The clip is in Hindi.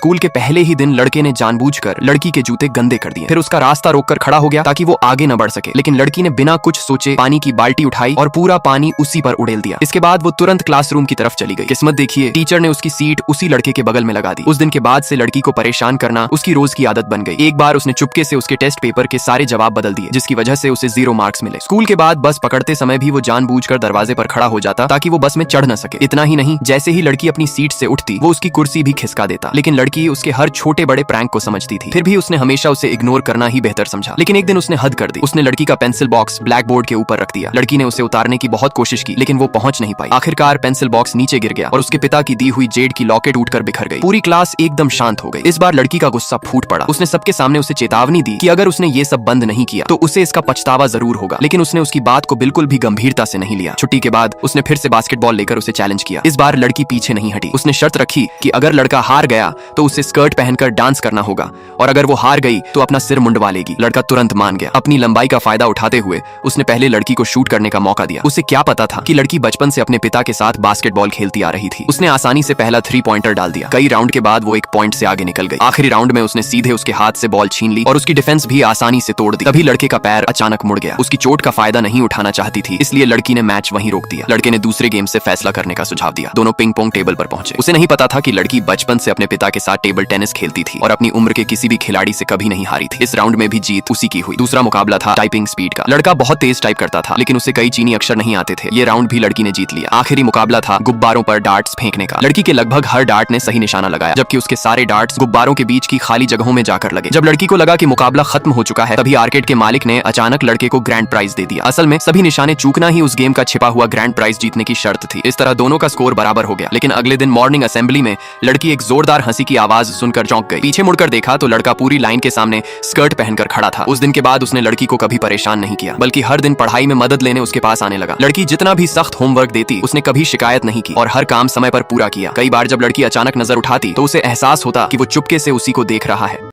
स्कूल के पहले ही दिन लड़के ने जानबूझकर लड़की के जूते गंदे कर दिए। फिर उसका रास्ता रोककर खड़ा हो गया ताकि वो आगे न बढ़ सके, लेकिन लड़की ने बिना कुछ सोचे पानी की बाल्टी उठाई और पूरा पानी उसी पर उड़ेल दिया। इसके बाद वो तुरंत क्लासरूम की तरफ चली गई। किस्मत देखिए, टीचर ने उसकी सीट उसी लड़के के बगल में लगा दी। उस दिन के बाद से लड़की को परेशान करना उसकी रोज की आदत बन गई। एक बार उसने चुपके से उसके टेस्ट पेपर के सारे जवाब बदल दिए, जिसकी वजह से उसे 0 मार्क्स मिले। स्कूल के बाद बस पकड़ते समय भी वो जानबूझकर दरवाजे पर खड़ा हो जाता ताकि वो बस में चढ़ न सके। इतना ही नहीं, जैसे ही लड़की अपनी सीट से उठती वो उसकी कुर्सी भी खिसका देता। लेकिन लड़की उसके हर छोटे बड़े प्रैंक को समझती थी, फिर भी उसने हमेशा उसे इग्नोर करना ही बेहतर समझा। लेकिन एक दिन उसने हद कर दी। उसने लड़की का पेंसिल बॉक्स ब्लैक बोर्ड के ऊपर रख दिया। लड़की ने उसे उतारने की बहुत कोशिश की, लेकिन वो पहुंच नहीं पाई। आखिरकार पेंसिल बॉक्स नीचे गिर गया और उसके पिता की दी हुई जेड की लॉकेट उठकर बिखर गई। पूरी क्लास एकदम शांत हो गई। इस बार लड़की का गुस्सा फूट पड़ा। उसने सबके सामने उसे चेतावनी दी कि अगर उसने ये सब बंद नहीं किया तो उसे इसका पछतावा जरूर होगा। लेकिन उसने उसकी बात को बिल्कुल भी गंभीरता से नहीं लिया। छुट्टी के बाद उसने फिर से बास्केटबॉल लेकर उसे चैलेंज किया। इस बार लड़की पीछे नहीं हटी। उसने शर्त रखी कि अगर लड़का हार गया तो उसे स्कर्ट पहनकर डांस करना होगा, और अगर वो हार गई तो अपना सिर मुंडवा लेगी। लड़का तुरंत मान गया। अपनी लंबाई का फायदा उठाते हुए उसने पहले लड़की को शूट करने का मौका दिया। उसे क्या पता था कि लड़की बचपन से अपने पिता के साथ बास्केटबॉल खेलती आ रही थी। उसने आसानी से पहला 3 पॉइंटर डाल दिया। कई राउंड के बाद वो 1 पॉइंट से आगे निकल गई। आखिरी राउंड में उसने सीधे उसके हाथ से बॉल छीन ली और उसकी डिफेंस भी आसानी से तोड़ दी। तभी लड़के का पैर अचानक मुड़ गया। उसकी चोट का फायदा नहीं उठाना चाहती थी, इसलिए लड़की ने मैच वहीं रोक दिया। लड़के ने दूसरे गेम से फैसला करने का सुझाव दिया। दोनों पिंग पोंग टेबल पर पहुंचे। उसे नहीं पता था कि लड़की बचपन से अपने पिता के साथ टेबल टेनिस खेलती थी और अपनी उम्र के किसी भी खिलाड़ी से कभी नहीं हारी थी। इस राउंड में भी जीत उसी की हुई। दूसरा मुकाबला था टाइपिंग स्पीड का। लड़का बहुत तेज टाइप करता था, लेकिन उसे कई चीनी अक्षर नहीं आते थे। ये राउंड भी लड़की ने जीत लिया। आखिरी मुकाबला था गुब्बारों पर डार्ट्स फेंकने का। लड़की के लगभग हर डार्ट ने सही निशाना लगाया, जबकि उसके सारे डार्ट्स गुब्बारों के बीच की खाली जगहों में जाकर लगे। जब लड़की को लगा कि मुकाबला खत्म हो चुका है, तभी आर्केड के मालिक ने अचानक लड़के को ग्रैंड प्राइज दे दिया। असल में सभी निशाने चूकना ही उस गेम का छिपा हुआ ग्रैंड प्राइज जीतने की शर्त थी। इस तरह दोनों का स्कोर बराबर हो गया। लेकिन अगले दिन मॉर्निंग असेंबली में लड़की एक जोरदार हंसी की आवाज सुनकर चौंक गई। पीछे मुड़कर देखा तो लड़का पूरी लाइन के सामने स्कर्ट पहनकर खड़ा था। उस दिन के बाद उसने लड़की को कभी परेशान नहीं किया, बल्कि हर दिन पढ़ाई में मदद लेने उसके पास आने लगा। लड़की जितना भी सख्त होमवर्क देती, उसने कभी शिकायत नहीं की और हर काम समय पर पूरा किया। कई बार जब लड़की अचानक नजर उठाती तो उसे एहसास होता कि वो चुपके से उसी को देख रहा है।